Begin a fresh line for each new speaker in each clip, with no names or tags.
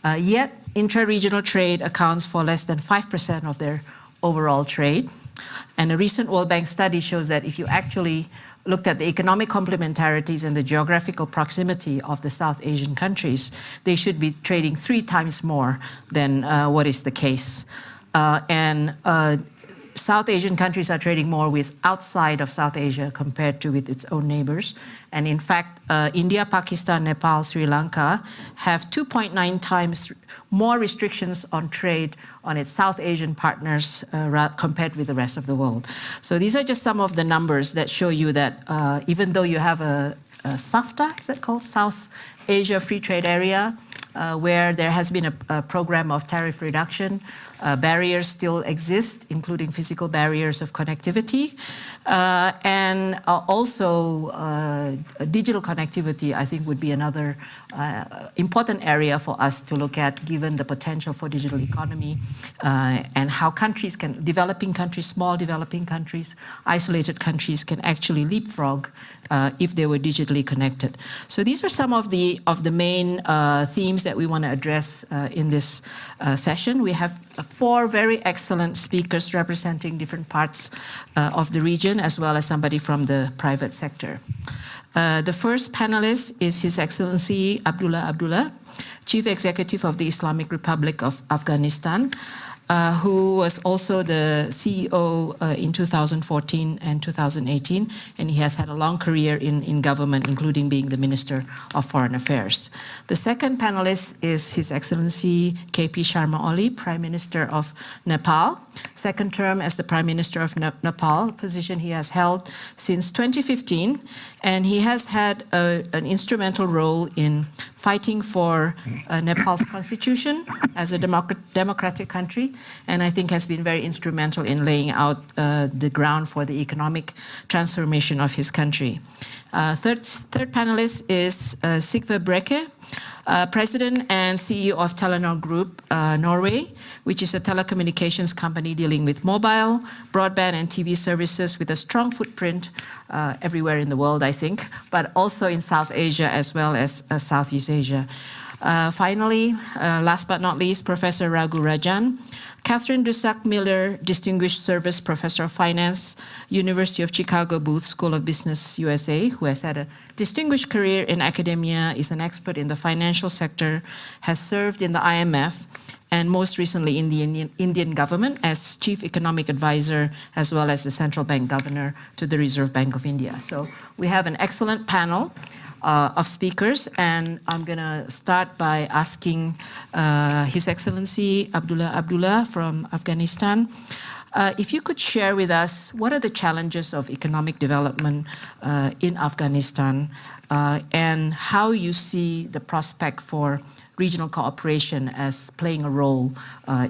Yet, intra-regional trade accounts for less than 5% of their overall trade. And a recent World Bank study shows that if you actually looked at the economic complementarities and the geographical proximity of the South Asian countries, they should be trading 3 times more than what is the case. South Asian countries are trading more with outside of South Asia compared to with its own neighbors. And in fact, India, Pakistan, Nepal, Sri Lanka have 2.9 times more restrictions on trade on its South Asian partners compared with the rest of the world. So these are just some of the numbers that show you that even though you have a SAFTA, is that called? South Asia Free Trade Area, where there has been a program of tariff reduction. Barriers still exist, including physical barriers of connectivity. And also digital connectivity, I think, would be another important area for us to look at, given the potential for digital economy and how countries can, developing countries, small developing countries, isolated countries can actually leapfrog if they were digitally connected. So these are some of the main themes that we want to address in this session. We have 4 very excellent speakers representing different parts of the region, as well as somebody from the private sector. The first panelist is His Excellency Abdullah Abdullah, Chief Executive of the Islamic Republic of Afghanistan, who was also the CEO in 2014 and 2018, and he has had a long career in government, including being the Minister of Foreign Affairs. The second panelist is His Excellency KP Sharma Oli, Prime Minister of Nepal, second term as the Prime Minister of Nepal, a position he has held since 2015, and he has had an instrumental role in fighting for Nepal's constitution as a democratic country, and I think has been very instrumental in laying out the ground for the economic transformation of his country. Third panelist is Sigve Brekke, President and CEO of Telenor Group Norway, which is a telecommunications company dealing with mobile, broadband and TV services with a strong footprint everywhere in the world, I think, but also in South Asia as well as Southeast Asia. Finally, last but not least, Professor Raghu Rajan, Catherine Dusak Miller, Distinguished Service Professor of Finance, University of Chicago Booth School of Business, USA, who has had a distinguished career in academia, is an expert in the financial sector, has served in the IMF, and most recently in the Indian government as Chief Economic Advisor, as well as the Central Bank Governor to the Reserve Bank of India. So we have an excellent panel of speakers, and I'm going to start by asking His Excellency Abdullah Abdullah from Afghanistan, if you could share with us what are the challenges of economic development in Afghanistan and how you see the prospect for regional cooperation as playing a role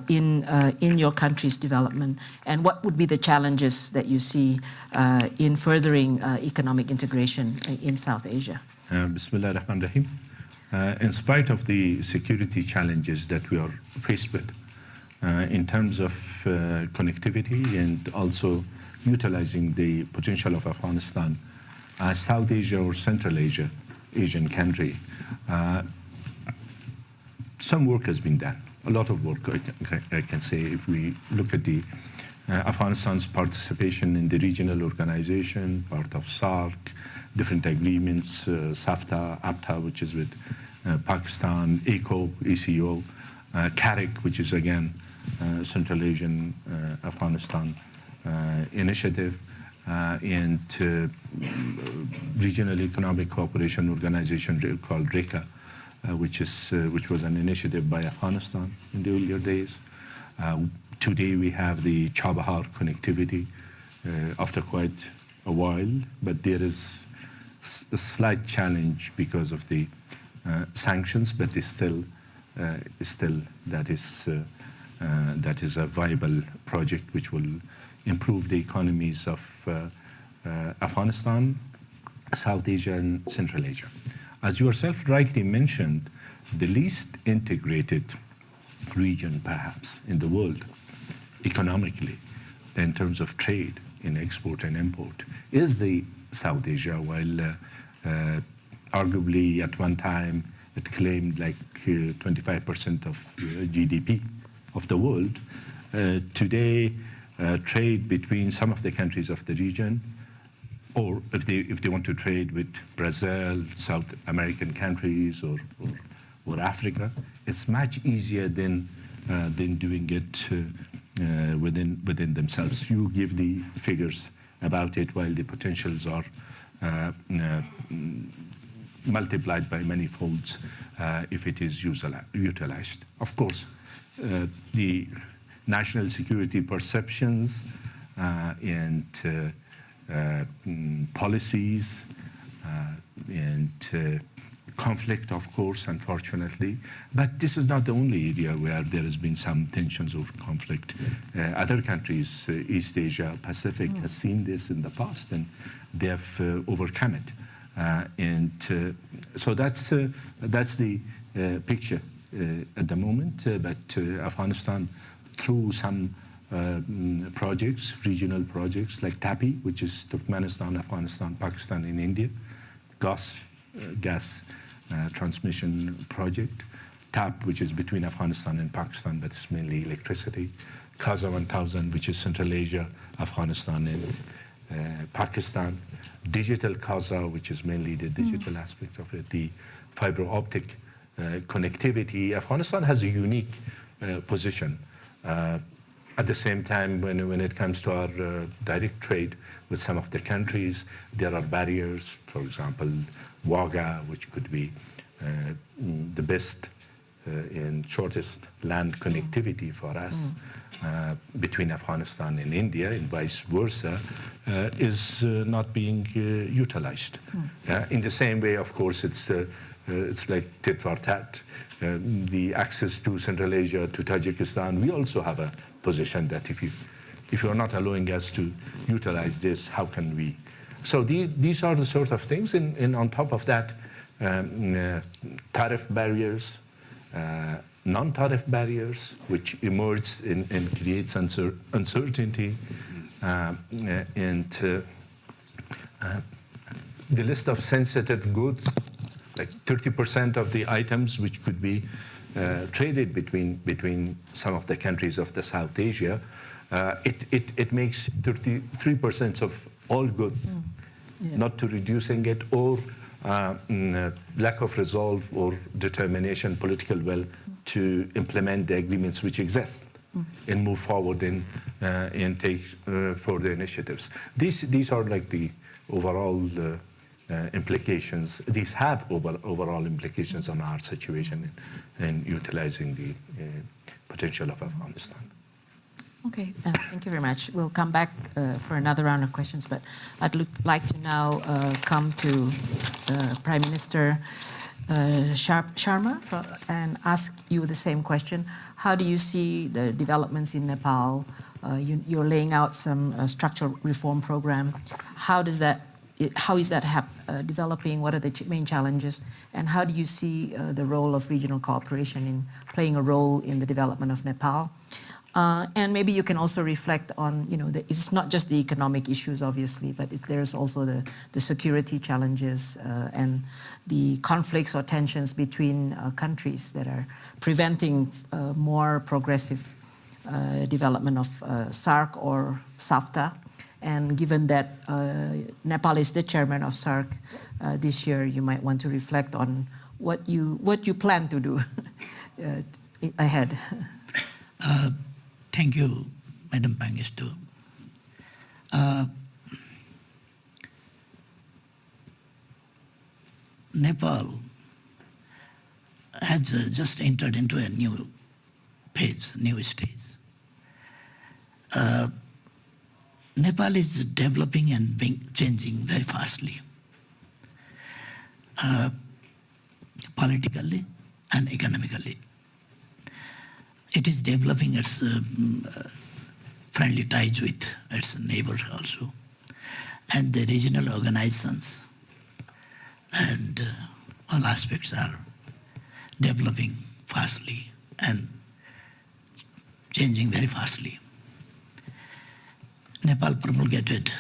in your country's development, and what would be the challenges that you see in furthering economic integration in South Asia?
Bismillah ar-Rahman ar-Rahim. In spite of the security challenges that we are faced with in terms of connectivity and also utilizing the potential of Afghanistan as South Asia or Central Asia, Asian country, some work has been done. A lot of work, I can say, if we look at the Afghanistan's participation in the regional organization, part of SARC, different agreements, SAFTA, APTA, which is with Pakistan, ECO, CARIC, which is again Central Asian Afghanistan initiative, and Regional Economic Cooperation Organization called RECA, which was an initiative by Afghanistan in the earlier days. Today we have the Chabahar connectivity after quite a while, but there is a slight challenge because of the sanctions, but it's still that is a viable project which will improve the economies of Afghanistan, South Asia, and Central Asia. As you yourself rightly mentioned, the least integrated region perhaps in the world economically in terms of trade in export and import is the South Asia, while arguably at one time it claimed like 25% of GDP of the world. Today, trade between some of the countries of the region, or if they want to trade with Brazil, South American countries, or Africa, it's much easier than doing it within themselves. You give the figures about it, while the potentials are multiplied by many folds if it is utilized. Of course, the national security perceptions and policies and conflict, of course, unfortunately. But this is not the only area where there has been some tensions or conflict. Other countries, East Asia, Pacific, has seen this in the past, and they have overcome it. So that's the picture at the moment. But Afghanistan, through some projects, regional projects like TAPI, which is Turkmenistan, Afghanistan, Pakistan, and India, gas transmission project, TAP, which is between Afghanistan and Pakistan, but it's mainly electricity, Khaza 1000, which is Central Asia, Afghanistan, and Pakistan, Digital Khaza, which is mainly the digital aspect of it, the fiber optic connectivity. Afghanistan has a unique position. At the same time, when it comes to our direct trade with some of the countries, there are barriers. For example, Wagah, which could be the best and shortest land connectivity for us between Afghanistan and India, and vice versa, is not being utilized. In the same way, of course, it's like tit for tat. The access to Central Asia, to Tajikistan, we also have a position that if you are not allowing us to utilize this, how can we? So these are the sort of things, and on top of that, tariff barriers, non-tariff barriers, which emerge and creates uncertainty, and the list of sensitive goods, like 30% of the items which could be traded between some of the countries of the South Asia, it makes 33% of all goods, not to reducing it, or lack of resolve or determination, political will, to implement the agreements which exist and move forward and take further initiatives. These are like the overall implications. These have overall implications on our situation in utilizing the potential of Afghanistan.
Okay, thank you very much. We'll come back for another round of questions, but I'd like to now come to Prime Minister Sharma and ask you the same question. How do you see the developments in Nepal? You're laying out some structural reform program. How is that developing? What are the main challenges? And how do you see the role of regional cooperation in playing a role in the development of Nepal? And maybe you can also reflect on, it's not just the economic issues, obviously, but there's also the security challenges and the conflicts or tensions between countries that are preventing more progressive development of SAARC or SAFTA. And given that Nepal is the chairman of SAARC this year, you might want to reflect on what you plan to do ahead.
Thank you, Madam Pangestu. Nepal has just entered into a new phase, new stage. Nepal is developing and changing very fastly, politically and economically. It is developing its friendly ties with its neighbors also, and the regional organizations and all aspects are developing fastly and changing very fastly. Nepal promulgated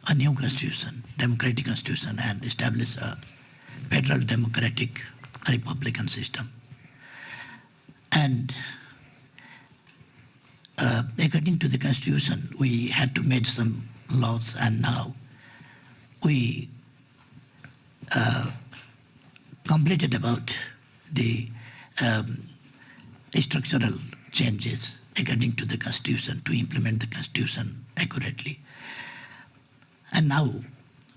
a new constitution, democratic constitution, and established a federal democratic republican system. And according to the constitution, we had to make some laws, and now we completed about the structural changes according to the constitution to implement the constitution accurately. And now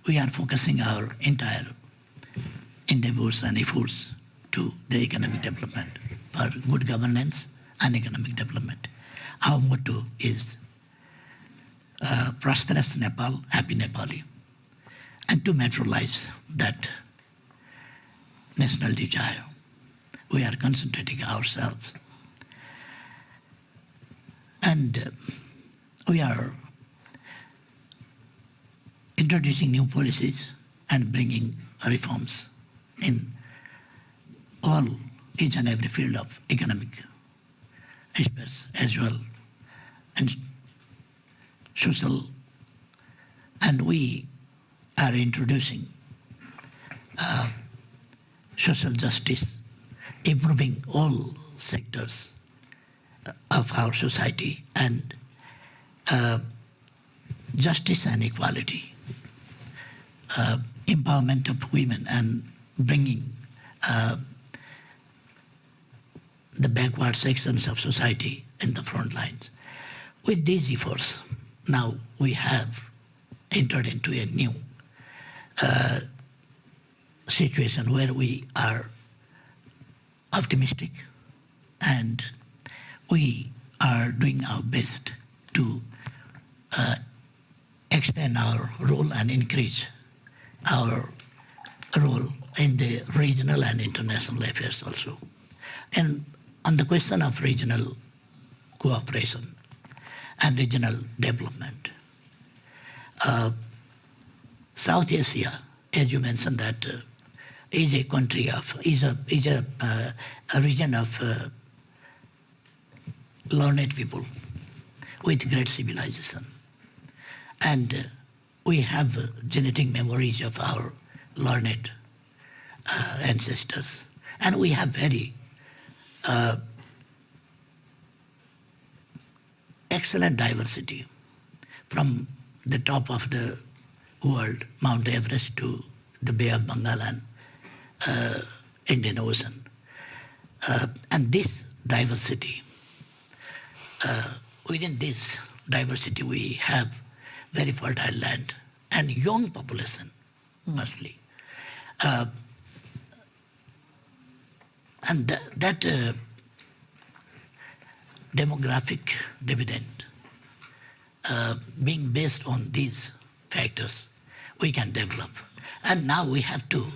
we are focusing our entire endeavors and efforts to the economic development for good governance and economic development. Our motto is prosperous Nepal, happy Nepali. And to materialize that national desire, we are concentrating ourselves. And we are introducing new policies and bringing reforms in each and every field of economic aspects as well, and social. And we are introducing social justice, improving all sectors of our society, and justice and equality, empowerment of women, and bringing the backward sections of society in the front lines. With these efforts, now we have entered into a new situation where we are optimistic, and we are doing our best to expand our role and increase our role in the regional and international affairs also. And on the question of regional cooperation and regional development, South Asia, as you mentioned, that is a country of a region of learned people with great civilization, and we have genetic memories of our learned ancestors, and we have very excellent diversity from the top of the world, Mount Everest, to the Bay of Bengal and Indian Ocean. And this diversity, within this diversity we have very fertile land and young population mostly. And that demographic dividend, being based on these factors, we can develop. And now we have to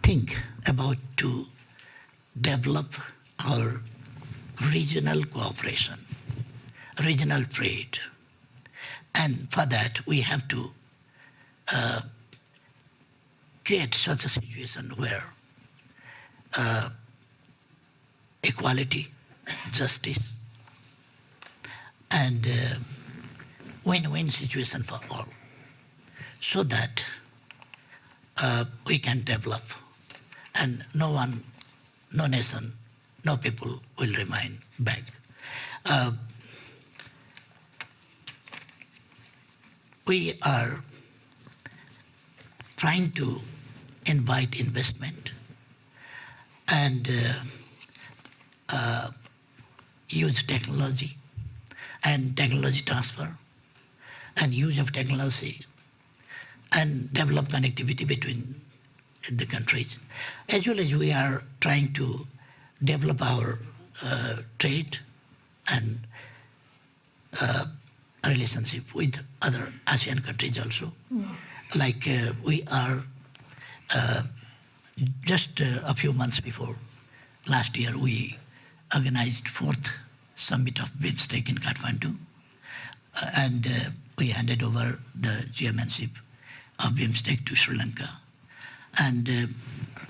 think about to develop our regional cooperation, regional trade. And for that, we have to create such a situation where equality, justice, and win-win situation for all, so that we can develop, and no one, no nation, no people will remain back. We are trying to invite investment and use technology and technology transfer and use of technology and develop connectivity between the countries. As well as we are trying to develop our trade and relationship with other ASEAN countries also. Like we are just a few months before last year, we organized 4th summit of BIMSTEC in Kathmandu, and we handed over the chairmanship of BIMSTEC to Sri Lanka. And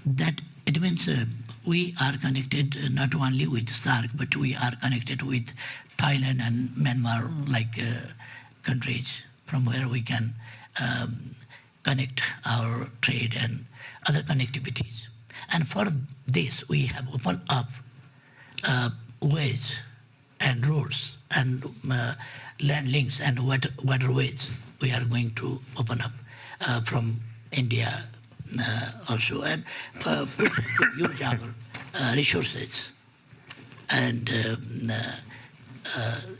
that it means we are connected not only with SAARC, but we are connected with Thailand and Myanmar, like countries from where we can connect our trade and other connectivities. And for this, we have opened up ways and roads and land links and waterways. We are going to open up from India also, and use our resources. And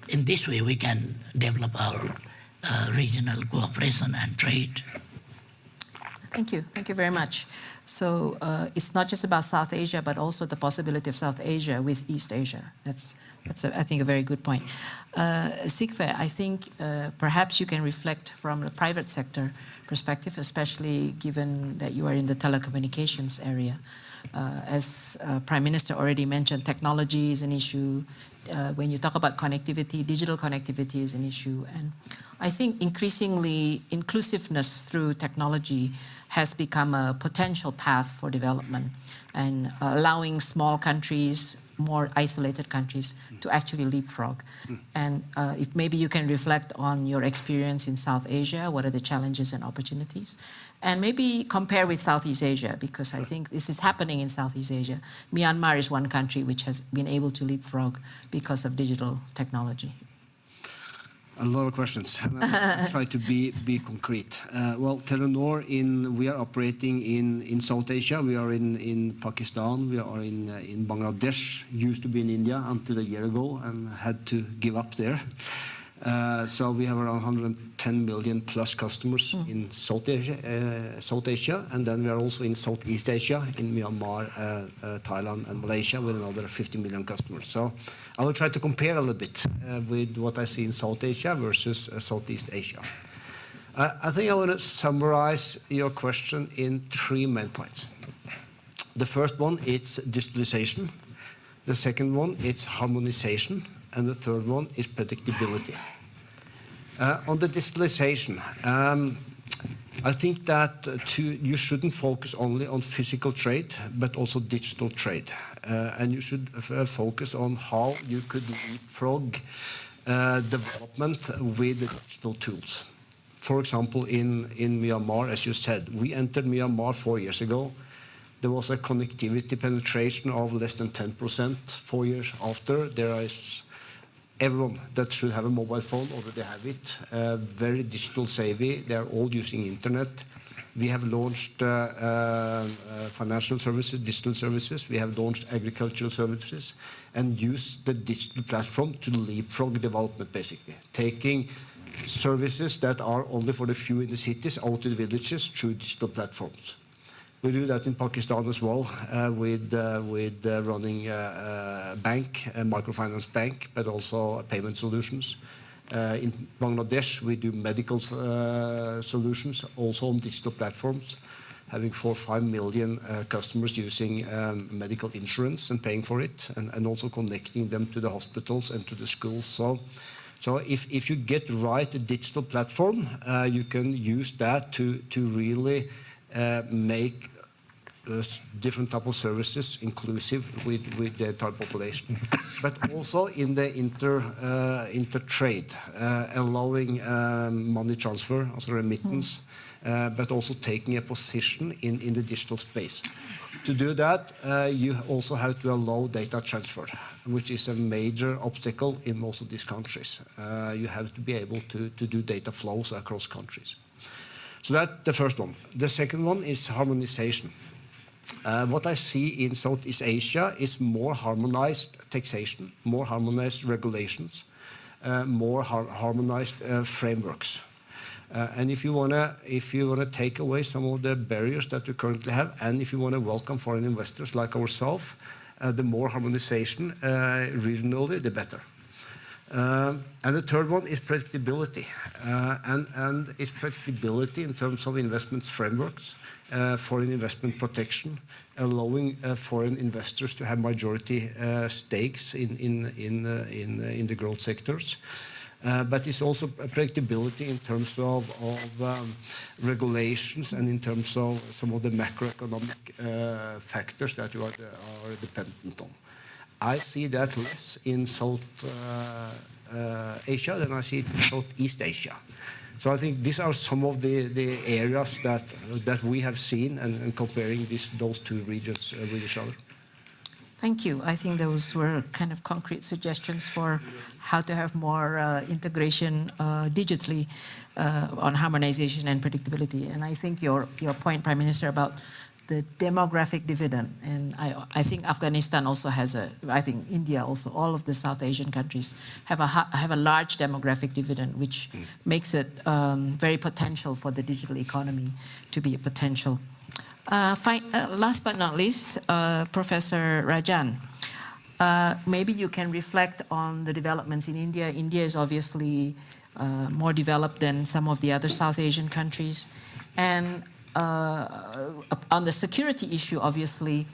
in this way, we can develop our regional cooperation and trade.
Thank you. Thank you very much. So it's not just about South Asia, but also the possibility of South Asia with East Asia. That's I think, a very good point. Sigve, I think perhaps you can reflect from the private sector perspective, especially given that you are in the telecommunications area. As Prime Minister already mentioned, technology is an issue. When you talk about connectivity, digital connectivity is an issue. And I think increasingly inclusiveness through technology has become a potential path for development and allowing small countries, more isolated countries, to actually leapfrog. And if maybe you can reflect on your experience in South Asia, what are the challenges and opportunities? And maybe compare with Southeast Asia, because I think this is happening in Southeast Asia. Myanmar is one country which has been able to leapfrog because of digital technology.
A lot of questions. I'll try to be concrete. Well, Telenor, we are operating in South Asia. We are in Pakistan. We are in Bangladesh. Used to be in India until a year ago and had to give up there. So we have around 110 million plus customers in South Asia, and then we are also in Southeast Asia, in Myanmar, Thailand, and Malaysia, with another 50 million customers. So I will try to compare a little bit with what I see in South Asia versus Southeast Asia. I think I want to summarize your question in 3 main points. The first one, it's digitalization. The second one, it's harmonization. And the third one is predictability. On the digitalization, I think that you shouldn't focus only on physical trade, but also digital trade. And you should focus on how you could leapfrog development with digital tools. For example, in Myanmar, as you said, we entered Myanmar 4 years ago. There was a connectivity penetration of less than 10%. 4 years after, there is everyone that should have a mobile phone already have it. Very digital savvy. They are all using internet. We have launched financial services, digital services. We have launched agricultural services and used the digital platform to leapfrog development, basically. Taking services that are only for the few in the cities out to the villages through digital platforms. We do that in Pakistan as well, with running a bank, a microfinance bank, but also payment solutions. In Bangladesh, we do medical solutions, also on digital platforms, having 4 or 5 million customers using medical insurance and paying for it, and also connecting them to the hospitals and to the schools. So if you get right a digital platform, you can use that to really make different type of services inclusive with the entire population. But also in the inter-trade, allowing money transfer, also remittance, but also taking a position in the digital space. To do that, you also have to allow data transfer, which is a major obstacle in most of these countries. You have to be able to do data flows across countries. So that's the first one. The second one is harmonization. What I see in Southeast Asia is more harmonized taxation, more harmonized regulations, more harmonized frameworks. And if you wanna take away some of the barriers that we currently have, and if you wanna welcome foreign investors like ourselves, the more harmonization regionally, the better. And the third one is predictability, and it's predictability in terms of investment frameworks, foreign investment protection, allowing foreign investors to have majority stakes in the growth sectors. But it's also predictability in terms of regulations and in terms of some of the macroeconomic factors that you are dependent on. I see that less in South Asia than I see it in Southeast Asia. So I think these are some of the areas that we have seen and comparing those two regions with each other.
Thank you. I think those were kind of concrete suggestions for how to have more integration digitally on harmonization and predictability. And I think your point, Prime Minister, about the demographic dividend, and I think Afghanistan also has I think India also, all of the South Asian countries have a large demographic dividend, which makes it very potential for the digital economy to be a potential. Last but not least, Professor Rajan, maybe you can reflect on the developments in India. India is obviously more developed than some of the other South Asian countries. And on the security issue, obviously,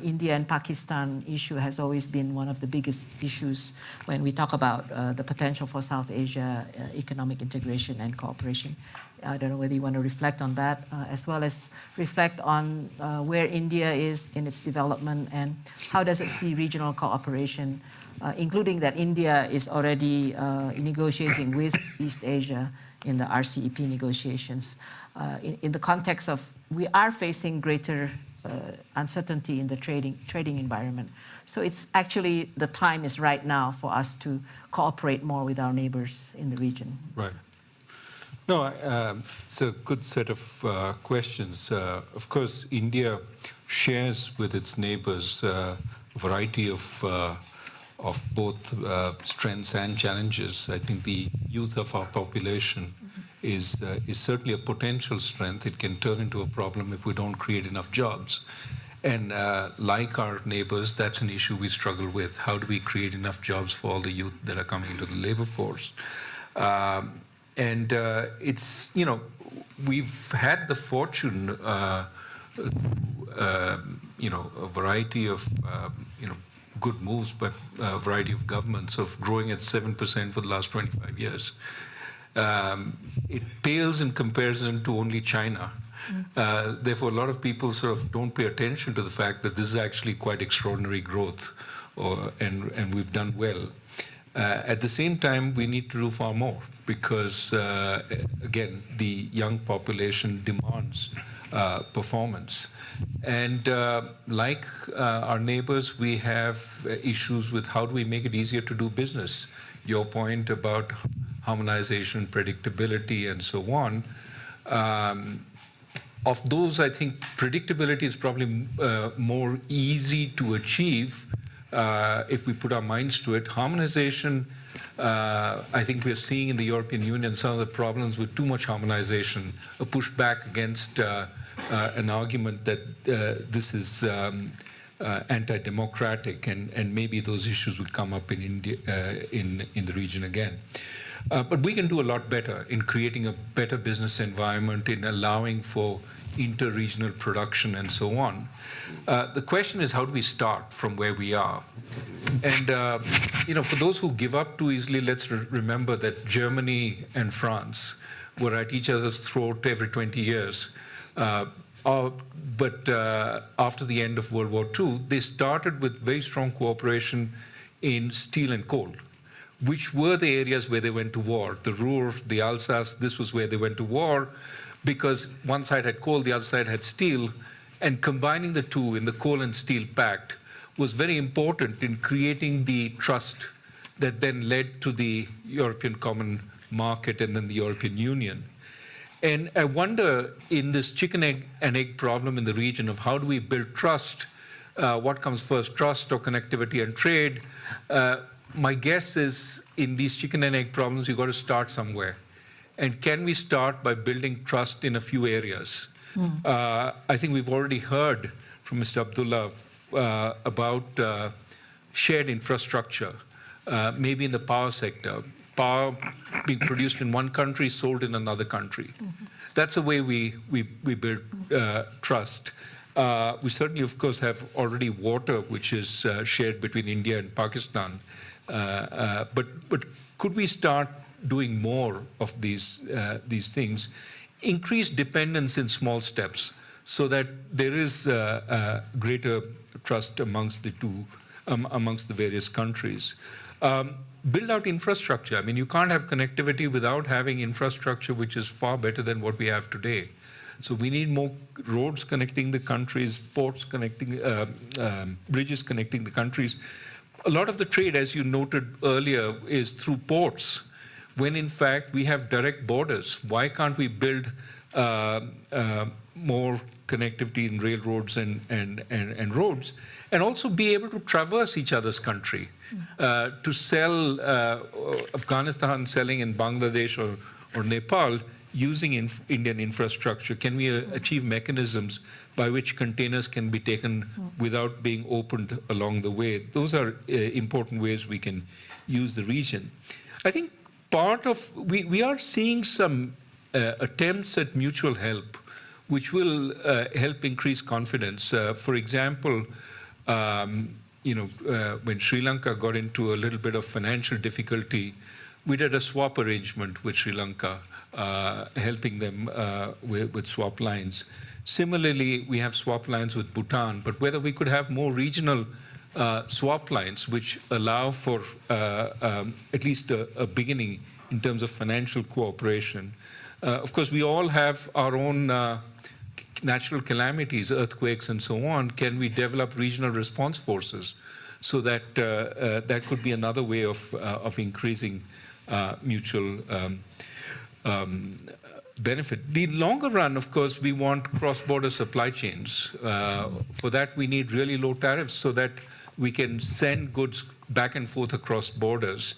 India and Pakistan issue has always been one of the biggest issues when we talk about the potential for South Asia economic integration and cooperation. I don't know whether you want to reflect on that, as well as reflect on where India is in its development and how does it see regional cooperation, including that India is already negotiating with East Asia in the RCEP negotiations. In the context of, we are facing greater uncertainty in the trading environment. So it's actually, the time is right now for us to cooperate more with our neighbors in the region.
Right. No, it's a good set of questions. Of course, India shares with its neighbors a variety of both strengths and challenges. I think the youth of our population is certainly a potential strength. It can turn into a problem if we don't create enough jobs. And like our neighbors, that's an issue we struggle with. How do we create enough jobs for all the youth that are coming into the labor force? And it's, you know, we've had the fortune, you know, a variety of, you know, good moves by a variety of governments of growing at 7% for the last 25 years. It pales in comparison to only China. Therefore, a lot of people sort of don't pay attention to the fact that this is actually quite extraordinary growth, and we've done well. At the same time, we need to do far more because, again, the young population demands performance. And like our neighbors, we have issues with how do we make it easier to do business. Your point about harmonization, predictability, and so on. Of those, I think predictability is probably more easy to achieve if we put our minds to it. Harmonization, I think we're seeing in the European Union some of the problems with too much harmonization, a pushback against an argument that this is anti-democratic, and maybe those issues would come up in India, in the region again. But we can do a lot better in creating a better business environment, in allowing for inter-regional production and so on. The question is, how do we start from where we are? And you know, for those who give up too easily, let's remember that Germany and France were at each other's throat every 20 years. But after the end of World War II, they started with very strong cooperation in steel and coal, which were the areas where they went to war. The Ruhr, the Alsace, this was where they went to war because one side had coal, the other side had steel, and combining the two in the Coal and Steel Pact was very important in creating the trust that then led to the European Common Market and then the European Union. And I wonder, in this chicken and egg problem in the region of how do we build trust, what comes first, trust or connectivity and trade? My guess is in these chicken and egg problems, you've got to start somewhere. And can we start by building trust in a few areas? I think we've already heard from Mr. Abdullah about shared infrastructure, maybe in the power sector. Power being produced in one country, sold in another country. That's the way we build trust. We certainly, of course, have already water, which is shared between India and Pakistan. But could we start doing more of these things? Increase dependence in small steps so that there is greater trust amongst the two amongst the various countries. Build out infrastructure. I mean, you can't have connectivity without having infrastructure which is far better than what we have today. So we need more roads connecting the countries, ports connecting, bridges connecting the countries. A lot of the trade, as you noted earlier, is through ports, when in fact we have direct borders. Why can't we build more connectivity in railroads and roads, and also be able to traverse each other's country, to sell Afghanistan selling in Bangladesh or Nepal using Indian infrastructure? Can we achieve mechanisms by which containers can be taken without being opened along the way? Those are important ways we can use the region. I think part of, we are seeing some attempts at mutual help, which will help increase confidence. For example, when Sri Lanka got into a little bit of financial difficulty, we did a swap arrangement with Sri Lanka, helping them with swap lines. Similarly, we have swap lines with Bhutan, but whether we could have more regional swap lines which allow for at least a beginning in terms of financial cooperation. Of course, we all have our own natural calamities, earthquakes and so on. Can we develop regional response forces so that that could be another way of increasing mutual benefit? The longer run, of course, we want cross-border supply chains. For that, we need really low tariffs so that we can send goods back and forth across borders.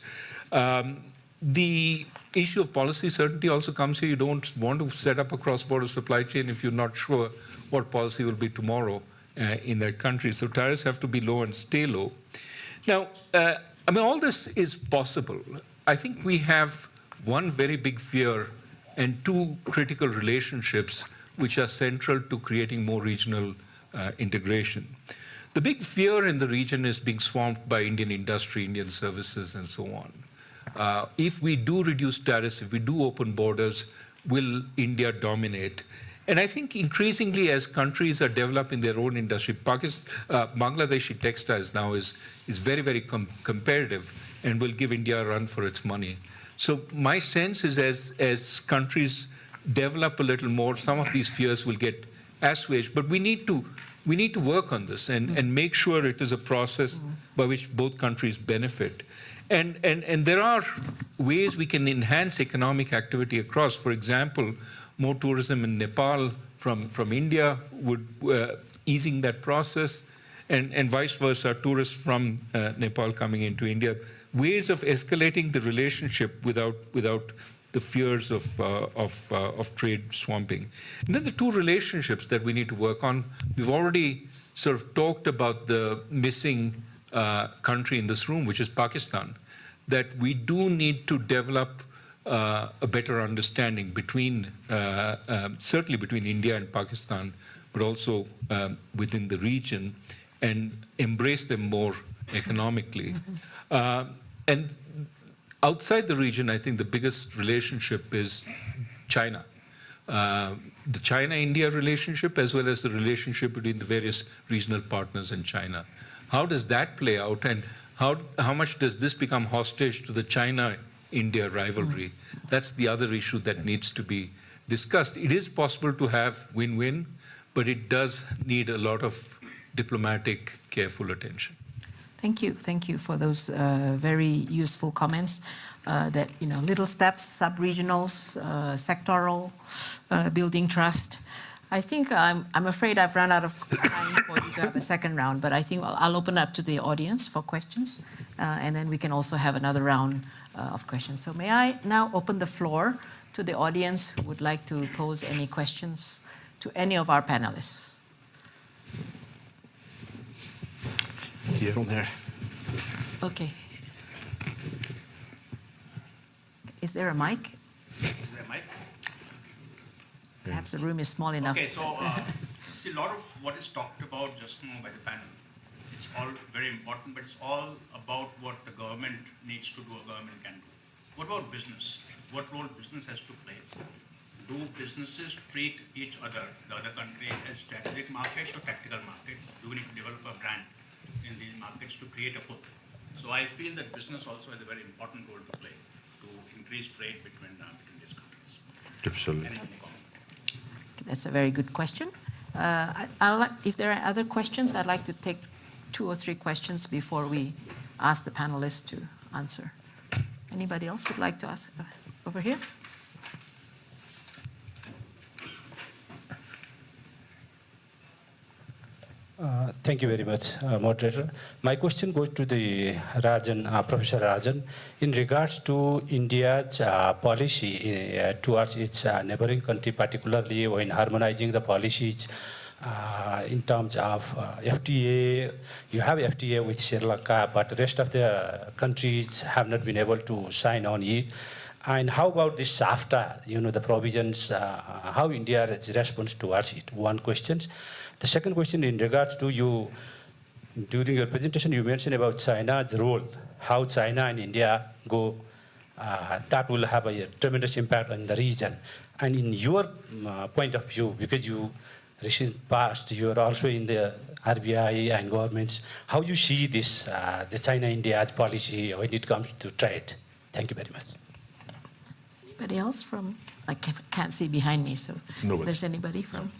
The issue of policy certainty also comes here. You don't want to set up a cross-border supply chain if you're not sure what policy will be tomorrow in that country. So tariffs have to be low and stay low. Now, I mean, all this is possible. I think we have one very big fear and two critical relationships which are central to creating more regional integration. The big fear in the region is being swamped by Indian industry, Indian services, and so on. If we do reduce tariffs, if we do open borders, will India dominate? And I think increasingly as countries are developing their own industry, Bangladeshi textiles now is very, very competitive and will give India a run for its money. So my sense is as countries develop a little more, some of these fears will get assuaged, but we need to work on this and make sure it is a process by which both countries benefit. And there are ways we can enhance economic activity across. For example, more tourism in Nepal from India would easing that process, and vice versa, tourists from Nepal coming into India. Ways of escalating the relationship without the fears of trade swamping. And then the two relationships that we need to work on. We've already sort of talked about the missing country in this room, which is Pakistan, that we do need to develop a better understanding between, certainly between India and Pakistan, but also within the region, and embrace them more economically. And outside the region, I think the biggest relationship is China. The China-India relationship, as well as the relationship between the various regional partners in China. How does that play out, and how much does this become hostage to the China-India rivalry? That's the other issue that needs to be discussed. It is possible to have win-win, but it does need a lot of diplomatic, careful attention.
Thank you for those very useful comments. That little steps, sub-regionals, sectoral, building trust. I think I'm afraid I've run out of time for you to have a second round, but I think I'll open up to the audience for questions, and then we can also have another round of questions. So may I now open the floor to the audience who would like to pose any questions to any of our panelists?
Here. From there.
Okay. Is there a mic?
Is there a mic?
Perhaps the room is small enough.
Okay, so see, a lot of what is talked about just now by the panel, it's all very important, but it's all about what the government needs to do, a government can do. What about business? What role business has to play? Do businesses treat each other, the other country, as strategic markets or tactical markets? Do we need to develop a brand in these markets to create a pull. So I feel that business also has a very important role to play to increase trade between these countries.
Absolutely.
Any comment?
That's a very good question. If there are other questions, I'd like to take 2 or 3 questions before we ask the panelists to answer. Anybody else would like to ask? Over here?
Thank you very much, moderator. My question goes to the Rajan, Professor Rajan. In regards to India's policy towards its neighboring country, particularly when harmonizing the policies in terms of FTA, you have FTA with Sri Lanka, but the rest of the countries have not been able to sign on it. And how about this SAFTA, the provisions, how India responds towards it? One question. The second question in regards to you, during your presentation, you mentioned about China's role, how China and India go, that will have a tremendous impact on the region. And in your point of view, because you recent past, you are also in the RBI and governments, how you see this, the China-India policy when it comes to trade? Thank you very much.
Anybody else from, I can't see behind me, so
Nobody.
there's anybody from?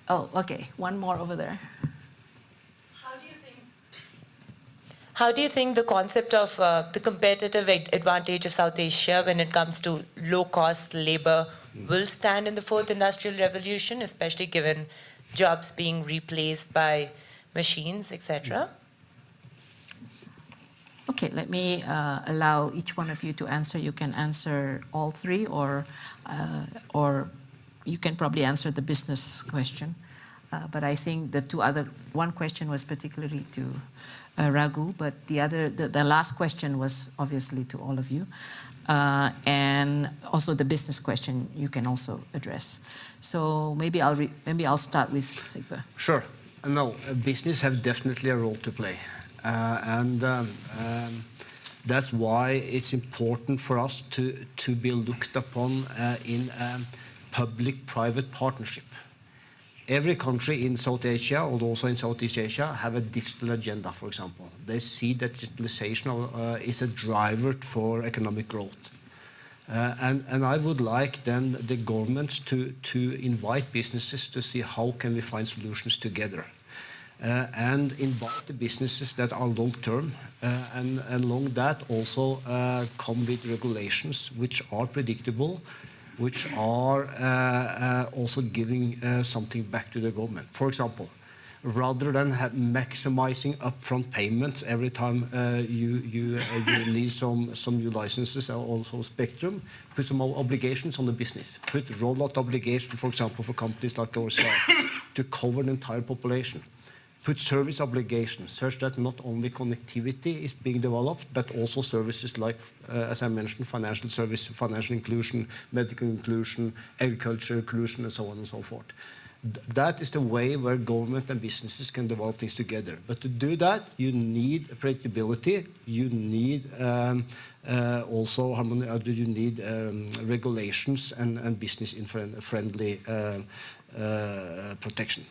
Oh, okay, one more over there.
How do you think the concept of the competitive advantage of South Asia when it comes to low-cost labor will stand in the 4th Industrial Revolution, especially given jobs being replaced by machines, etc.?
Okay, let me allow each one of you to answer. You can answer all 3, or you can probably answer the business question. But I think one question was particularly to Raghu, but the last question was obviously to all of you. And also the business question you can also address. So maybe I'll start with Sigve.
Sure. No, business have definitely a role to play. And that's why it's important for us to be looked upon in public-private partnership. Every country in South Asia, or also in Southeast Asia, have a digital agenda, for example. They see that digitalization is a driver for economic growth. And I would like then the governments to invite businesses to see how can we find solutions together. And invite the businesses that are long-term, and along that also come with regulations which are predictable, which are also giving something back to the government. For example, rather than maximizing upfront payments every time you need some new licenses or also spectrum, put some obligations on the business. Put rollout obligation, for example, for companies like ourselves, to cover the entire population. Put service obligations such that not only connectivity is being developed, but also services like, as I mentioned, financial service, financial inclusion, medical inclusion, agriculture inclusion, and so on and so forth. That is the way where government and businesses can develop things together. But to do that, you need predictability. You need also you need regulations and business-friendly protection.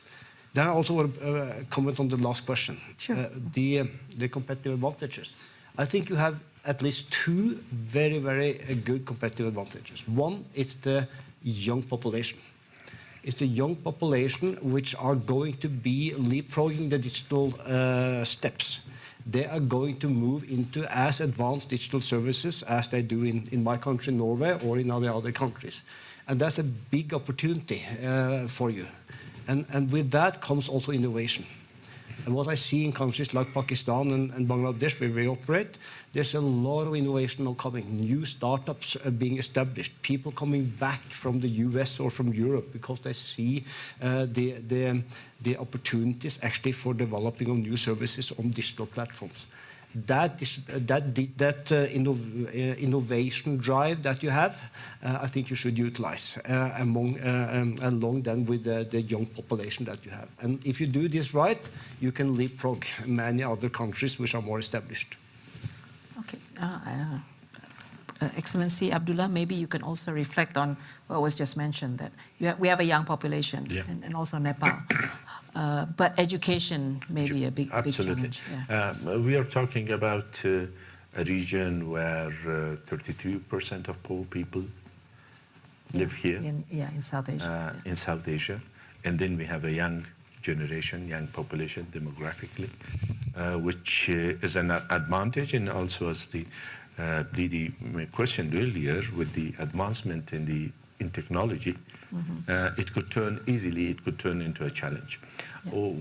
Then I also want to comment on the last question.
Sure.
The competitive advantages. I think you have at least 2 very, very good competitive advantages. One is the young population. It's the young population which are going to be leapfrogging the digital steps. They are going to move into as advanced digital services as they do in my country, Norway, or in other countries. And that's a big opportunity for you. And with that comes also innovation. And what I see in countries like Pakistan and Bangladesh, where we operate, there's a lot of innovation now coming. New startups are being established. People coming back from the US or from Europe because they see the opportunities actually for developing of new services on digital platforms. That innovation drive that you have, I think you should utilize along then with the young population that you have. And if you do this right, you can leapfrog many other countries which are more established.
Okay. Excellency Abdullah, maybe you can also reflect on what was just mentioned, that we have a young population,
Yeah.
and also Nepal. But education may be a big
Absolutely.
challenge. Yeah.
We are talking about a region where 33% of poor people live here
In South Asia.
in South Asia. And then we have a young generation, young population demographically, which is an advantage. And also, as the lady questioned earlier, with the advancement in technology, it could turn into a challenge. Oh,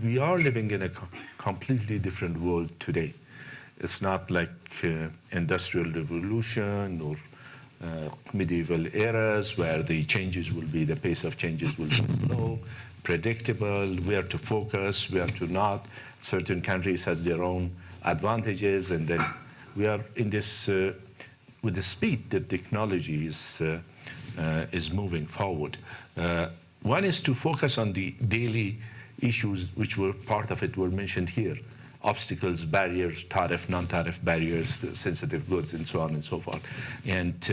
we are living in a completely different world today. It's not like industrial revolution or medieval eras where the pace of changes will be slow, predictable, where to focus, where to not. Certain countries has their own advantages, and then we are in this with the speed that technology is moving forward. One is to focus on the daily issues, which were part of it were mentioned here: obstacles, barriers, tariff, non-tariff barriers, sensitive goods, and so on and so forth, and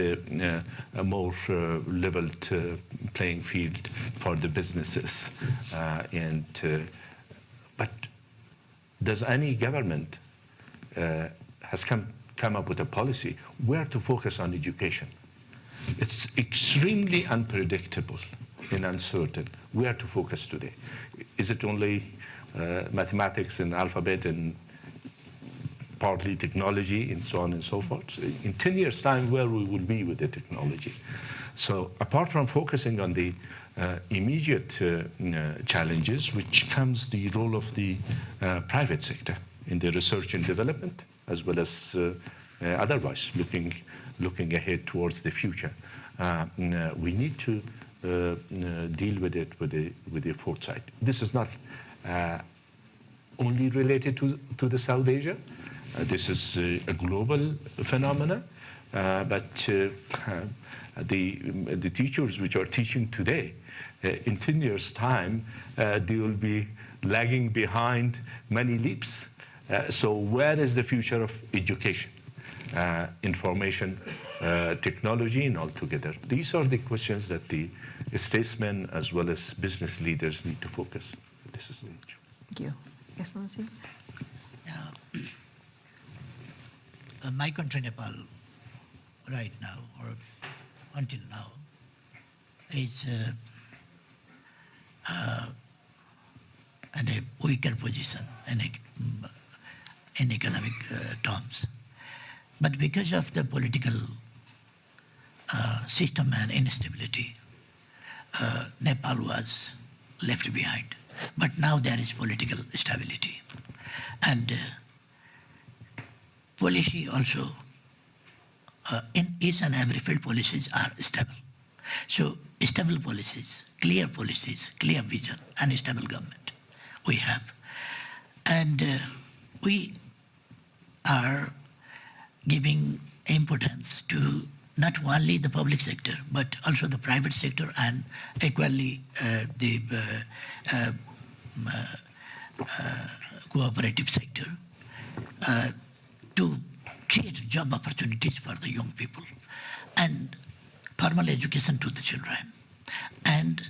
a more leveled playing field for the businesses. But does any government has come up with a policy where to focus on education? It's extremely unpredictable and uncertain where to focus today. Is it only mathematics and alphabet and partly technology and so on and so forth? In 10 years' time, where we will be with the technology? So apart from focusing on the immediate challenges, which comes the role of the private sector in the research and development, as well as otherwise looking ahead towards the future. We need to deal with it with the foresight. This is not only related to the South Asia. This is a global phenomenon. But the teachers which are teaching today, in 10 years' time, they will be lagging behind many leaps. So where is the future of education, information, technology, and all together? These are the questions that the statesmen as well as business leaders need to focus. This is the issue.
Thank you. Excellency?
My country, Nepal, right now, or until now, is in a weaker position in economic terms. But because of the political system and instability, Nepal was left behind. But now there is political stability. And policy also, in each and every field, policies are stable. So stable policies, clear vision, and a stable government we have. And we are giving importance to not only the public sector, but also the private sector, and equally the cooperative sector, to create job opportunities for the young people, and formal education to the children, and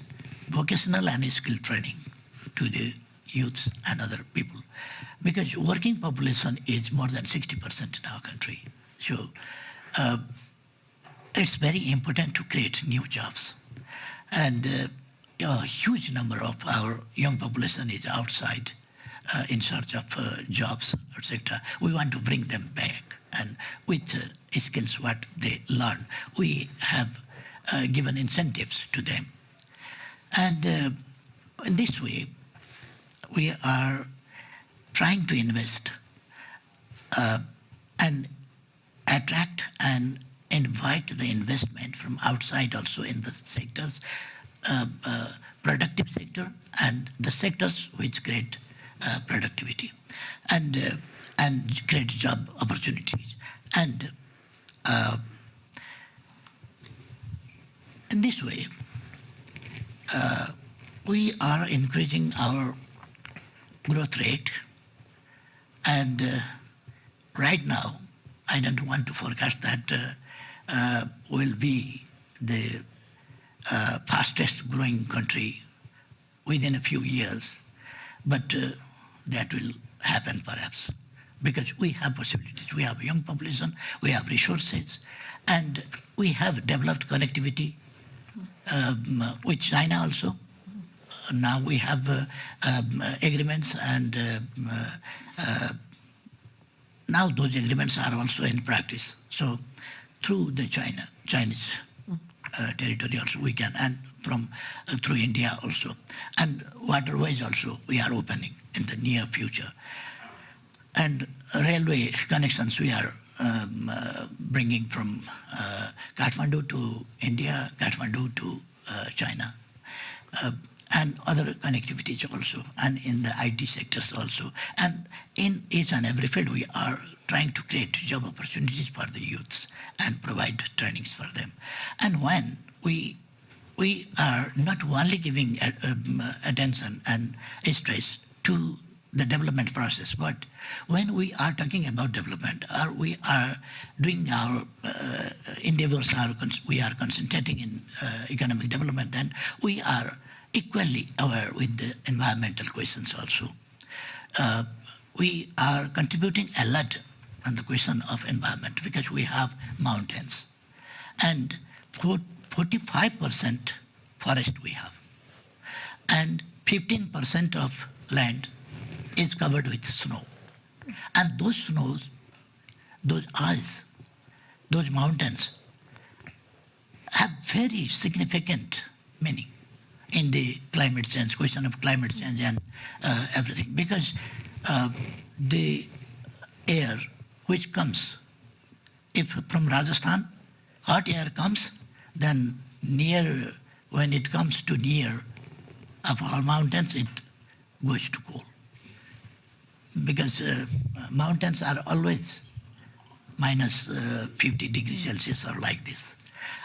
vocational and skill training to the youths and other people. Because working population is more than 60% in our country. So it's very important to create new jobs. And a huge number of our young population is outside in search of jobs, etc. We want to bring them back, and with skills what they learn, we have given incentives to them. And in this way, we are trying to invest and attract and invite the investment from outside also in the sectors, productive sector, and the sectors which create productivity and create job opportunities. And in this way, we are increasing our growth rate, and right now, I don't want to forecast that will be the fastest growing country within a few years. But that will happen perhaps because we have possibilities. We have young population, we have resources, and we have developed connectivity with China also. Now we have agreements, and now those agreements are also in practice. So through the Chinese territory also we can, and from through India also, and waterways also we are opening in the near future, and railway connections we are bringing from Kathmandu to India, Kathmandu to China, and other connectivities also, and in the IT sectors also, and in each and every field we are trying to create job opportunities for the youths and provide trainings for them. And when we are not only giving attention and stress to the development process, but when we are talking about development, or we are doing our endeavors, we are concentrating in economic development, then we are equally aware with the environmental questions also. We are contributing a lot on the question of environment because we have mountains, and 45% forest we have, and 15% of land is covered with snow. And those snows, those ice, those mountains have very significant meaning in the climate change, question of climate change and everything. Because the air which comes, if from Rajasthan, hot air comes, then when it comes to near of our mountains, it goes to cold. Because mountains are always minus 50 degrees Celsius or like this.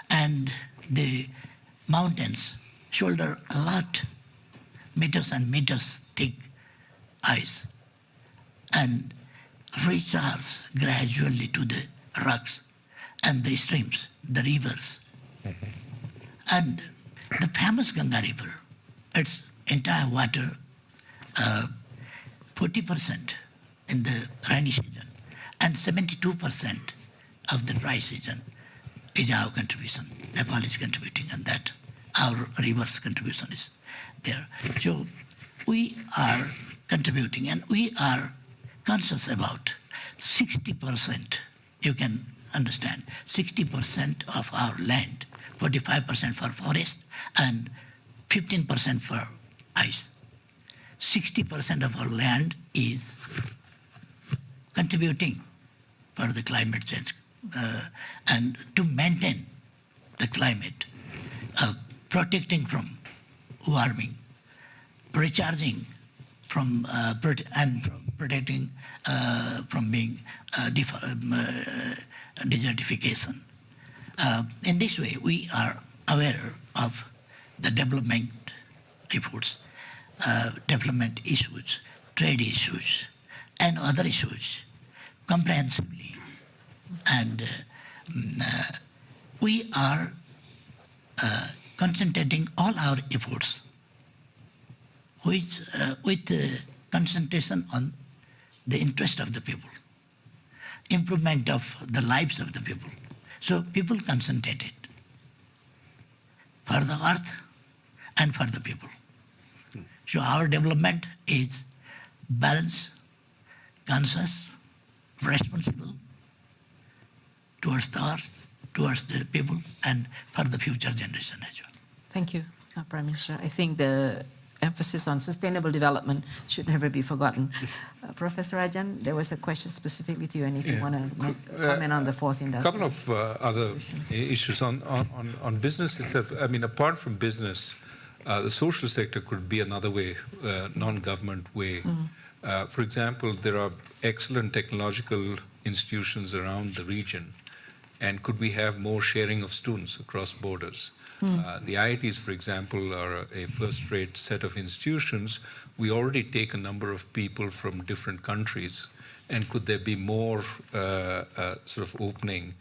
And the mountains shoulder a lot, meters and meters thick ice, and recharge gradually to the rocks and the streams, the rivers. And the famous Ganga River, its entire water, 40% in the rainy season and 72% of the dry season is our contribution. Nepal is contributing, and that our reverse contribution is there. So we are contributing, and we are conscious about 60%, you can understand, 60% of our land, 45% for forest and 15% for ice. 60% of our land is contributing for the climate change and to maintain the climate, protecting from warming, recharging from and protecting from being desertification. In this way, we are aware of the development efforts, development issues, trade issues, and other issues comprehensively. And we are concentrating all our efforts with concentration on the interest of the people, improvement of the lives of the people. So people concentrated for the earth and for the people. So our development is balanced, conscious, responsible towards the earth, towards the people, and for the future generation as well.
Thank you, Prime Minister. I think the emphasis on sustainable development should never be forgotten. Professor Rajan, there was a question specifically to you, and if you want to comment on the fourth industry.
A couple of other issues on business itself. I mean, apart from business, the social sector could be another way, non-government way. For example, there are excellent technological institutions around the region, and could we have more sharing of students across borders? The IITs, for example, are a first-rate set of institutions. We already take a number of people from different countries, and could there be more sort of opening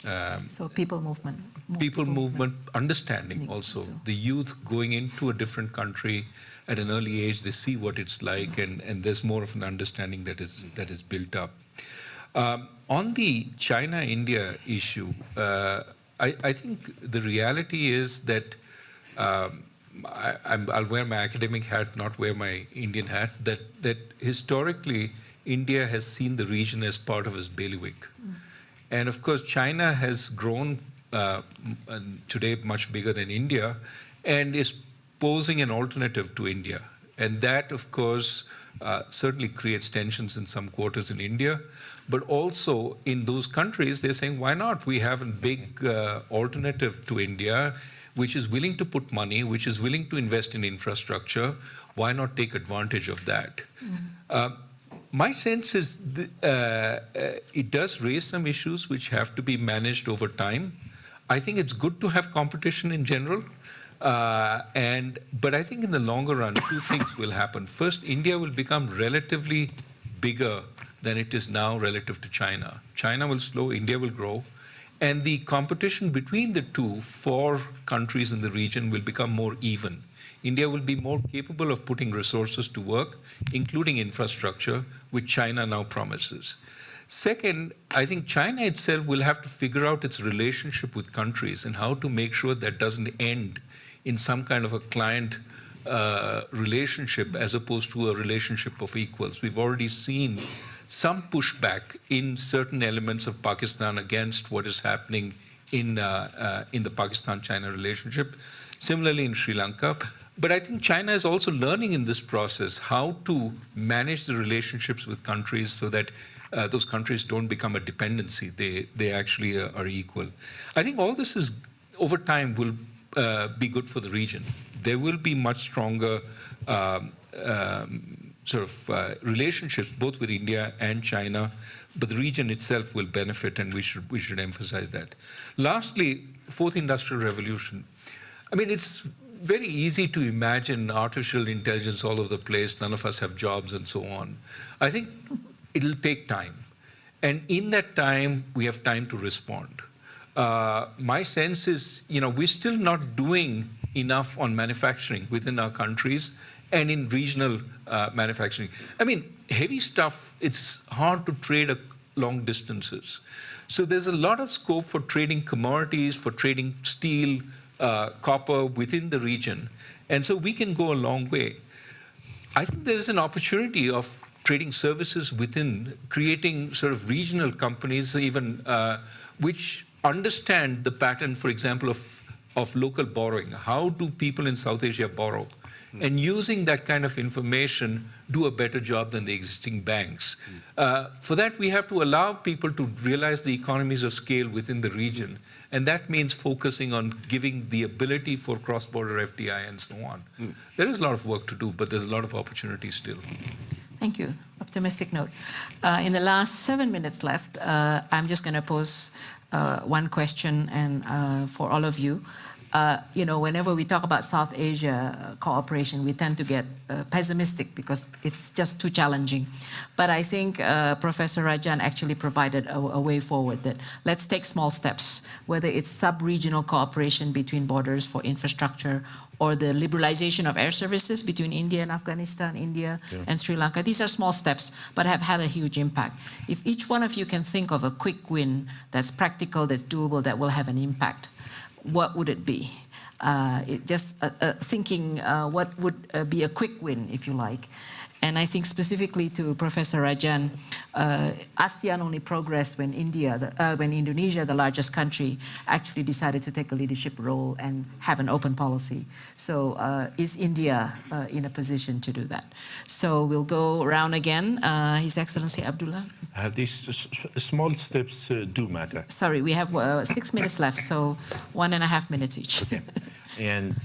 So people movement.
people movement, understanding also.
So-
The youth going into a different country at an early age, they see what it's like, and there's more of an understanding that is built up. On the China-India issue, I think the reality is that I'll wear my academic hat, not wear my Indian hat, that historically India has seen the region as part of its bailiwick. And of course, China has grown today much bigger than India and is posing an alternative to India. And that, of course, certainly creates tensions in some quarters in India. But also in those countries, they're saying, why not? We have a big alternative to India, which is willing to put money, which is willing to invest in infrastructure. Why not take advantage of that? My sense is it does raise some issues which have to be managed over time. I think it's good to have competition in general. But I think in the longer run, two things will happen. First, India will become relatively bigger than it is now relative to China. China will slow, India will grow. And the competition between the two for countries in the region will become more even. India will be more capable of putting resources to work, including infrastructure, which China now promises. Second, I think China itself will have to figure out its relationship with countries and how to make sure that doesn't end in some kind of a client relationship as opposed to a relationship of equals. We've already seen some pushback in certain elements of Pakistan against what is happening in the Pakistan-China relationship. Similarly in Sri Lanka. But I think China is also learning in this process how to manage the relationships with countries so that those countries don't become a dependency. They actually are equal. I think all this is, over time, will be good for the region. There will be much stronger relationships both with India and China, but the region itself will benefit, and we should emphasize that. Lastly, fourth industrial revolution. I mean, it's very easy to imagine artificial intelligence all over the place. None of us have jobs and so on. I think it'll take time. And in that time, we have time to respond. My sense is, we're still not doing enough on manufacturing within our countries and in regional manufacturing. I mean, heavy stuff, it's hard to trade long distances. So there's a lot of scope for trading commodities, for trading steel, copper within the region. And so we can go a long way. I think there is an opportunity of trading services within, creating sort of regional companies even, which understand the pattern, for example, of local borrowing. How do people in South Asia borrow? And using that kind of information, do a better job than the existing banks. For that, we have to allow people to realize the economies of scale within the region. And that means focusing on giving the ability for cross-border FDI and so on. There is a lot of work to do, but there's a lot of opportunity still.
Thank you. Optimistic note. In the last 7 minutes left, I'm just going to pose one question and for all of you. Whenever we talk about South Asia cooperation, we tend to get pessimistic because it's just too challenging. But I think Professor Rajan actually provided a way forward that let's take small steps, whether it's sub-regional cooperation between borders for infrastructure or the liberalization of air services between India and Afghanistan, India and Sri Lanka. These are small steps, but have had a huge impact. If each one of you can think of a quick win that's practical, that's doable, that will have an impact, what would it be? Thinking what would be a quick win, if you like. And I think specifically to Professor Rajan, ASEAN only progressed when Indonesia, the largest country, actually decided to take a leadership role and have an open policy. So is India in a position to do that? So we'll go around again. His Excellency Abdullah.
These small steps do matter.
Sorry, we have 6 minutes left, so 1.5 minutes each.
Okay. And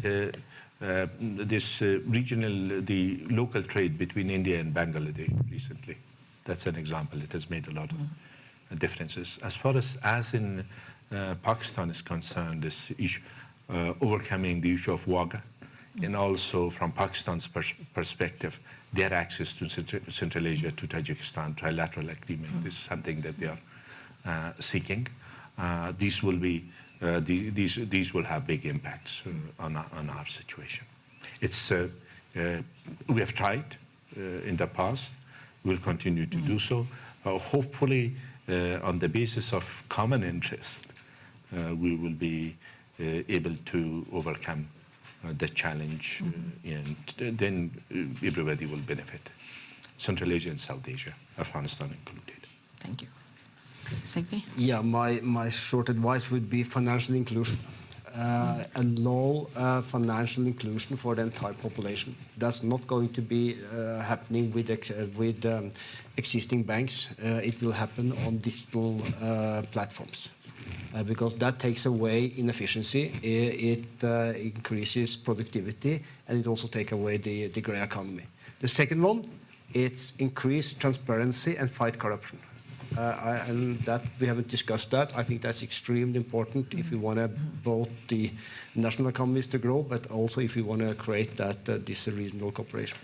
this the local trade between India and Bangladesh recently, that's an example. It has made a lot of differences. As far as in Pakistan is concerned, this issue, overcoming the issue of Wagah, and also from Pakistan's perspective, their access to Central Asia, to Tajikistan, trilateral agreement, is something that they are seeking. these will be these will have big impacts on our situation. It's we have tried in the past. We'll continue to do so. Hopefully, on the basis of common interest, we will be able to overcome the challenge, and then everybody will benefit. Central Asia and South Asia, Afghanistan included.
Thank you. Sigby?
Yeah, my short advice would be financial inclusion. Allow financial inclusion for the entire population. That's not going to be happening with existing banks. It will happen on digital platforms. Because that takes away inefficiency, it increases productivity, and it also takes away the grey economy. The second one, it's increase transparency and fight corruption. And that we haven't discussed that. I think that's extremely important if we want both the national economies to grow, but also if we want to create that this regional cooperation.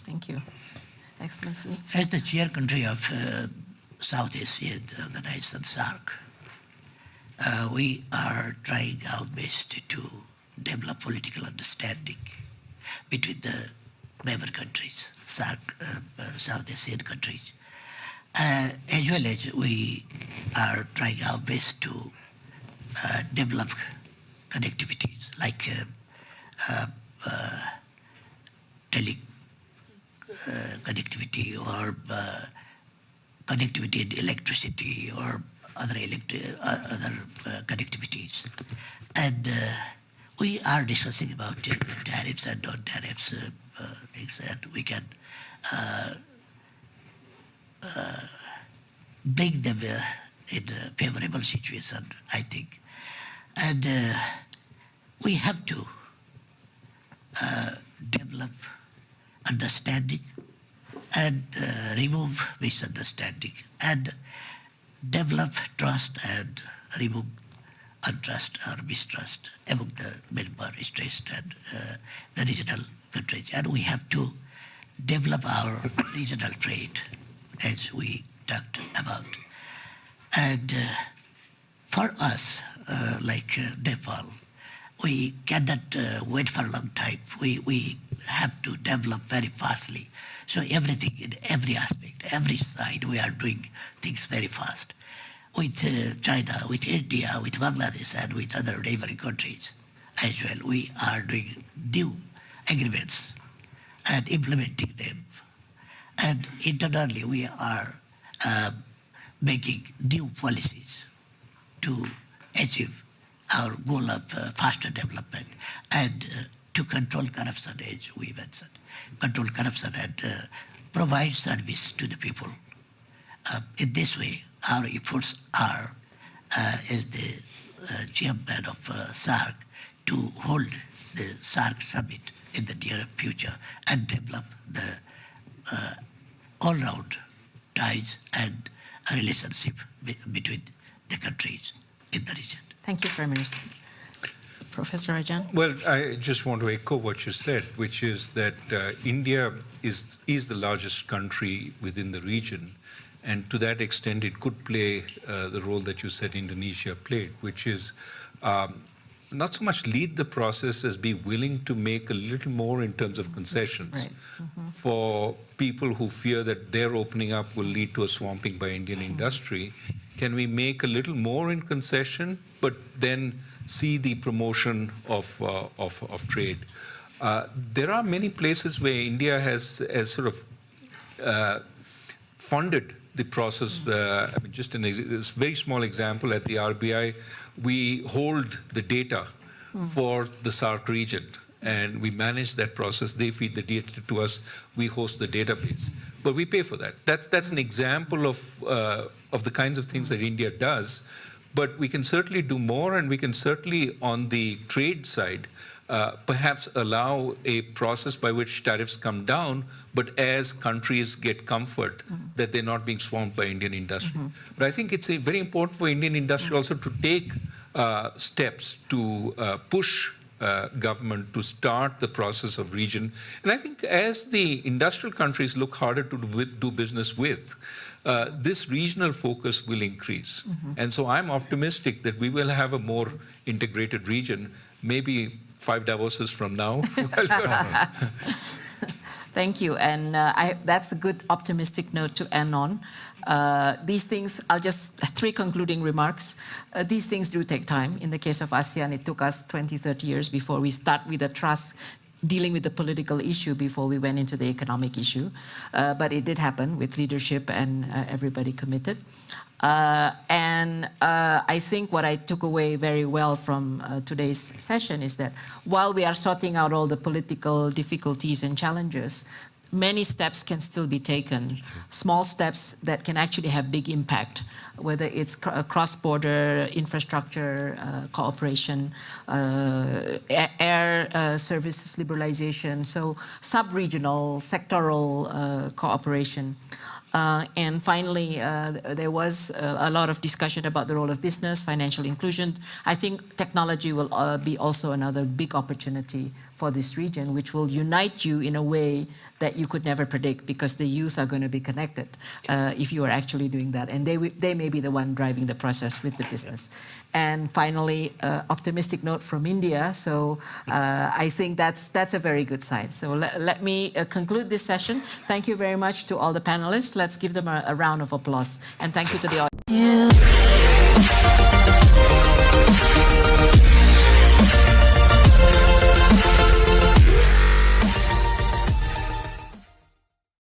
Thank you. Excellency?
As the chair country of South Asian Organization SAARC, we are trying our best to develop political understanding between the member countries, SAARC, South Asian countries. As well as we are trying our best to develop connectivities like connectivity or connectivity in electricity or other connectivities. And we are discussing about tariffs and non-tariffs things, and we can bring them in a favorable situation, I think. And we have to develop understanding and remove misunderstanding and develop trust and remove untrust or mistrust among the member states and the regional countries. And we have to develop our regional trade, as we talked about. And for us, like Nepal, we cannot wait for a long time. We have to develop very fastly. So everything, in every aspect, every side, we are doing things very fast. With China, with India, with Bangladesh, and with other neighboring countries as well, we are doing new agreements and implementing them. And internally, we are making new policies to achieve our goal of faster development and to control corruption, as we mentioned. Control corruption and provide service to the people. In this way, our efforts are, as the chairman of SAARC, to hold the SAARC summit in the near future and develop the all-round ties and a relationship between the countries in the region.
Thank you, Prime Minister. Professor Rajan?
Well, I just want to echo what you said, which is that India is the largest country within the region, and to that extent, it could play the role that you said Indonesia played, which is not so much lead the process as be willing to make a little more in terms of concessions.
Right.
For people who fear that their opening up will lead to a swamping by Indian industry. Can we make a little more in concession, but then see the promotion of trade? There are many places where India has sort of funded the process. I mean, just a very small example, at the RBI, we hold the data for the SAARC region, and we manage that process. They feed the data to us. We host the database, but we pay for that. That's an example of the kinds of things that India does. But we can certainly do more, and we can certainly, on the trade side, perhaps allow a process by which tariffs come down, but as countries get comfort that they're not being swamped by Indian industry. But I think it's very important for Indian industry also to take steps to push government to start the process of region. And I think as the industrial countries look harder to do business with, this regional focus will increase. And so I'm optimistic that we will have a more integrated region, maybe 5 Davoses from now.
Thank you. And that's a good optimistic note to end on. These things, I'll just, 3 concluding remarks. These things do take time. In the case of ASEAN, it took us 20, 30 years before we start with the trust, dealing with the political issue before we went into the economic issue. But it did happen with leadership and everybody committed. I think what I took away very well from today's session is that while we are sorting out all the political difficulties and challenges, many steps can still be taken, small steps that can actually have big impact, whether it's cross-border infrastructure cooperation, air services liberalization, so sub-regional, sectoral cooperation. And finally, there was a lot of discussion about the role of business, financial inclusion. I think technology will be also another big opportunity for this region, which will unite you in a way that you could never predict, because the youth are going to be connected if you are actually doing that. And they may be the one driving the process with the business. And finally, optimistic note from India. So I think that's a very good sign. So let me conclude this session. Thank you very much to all the panelists. Let's give them a round of applause. And thank you to the audience.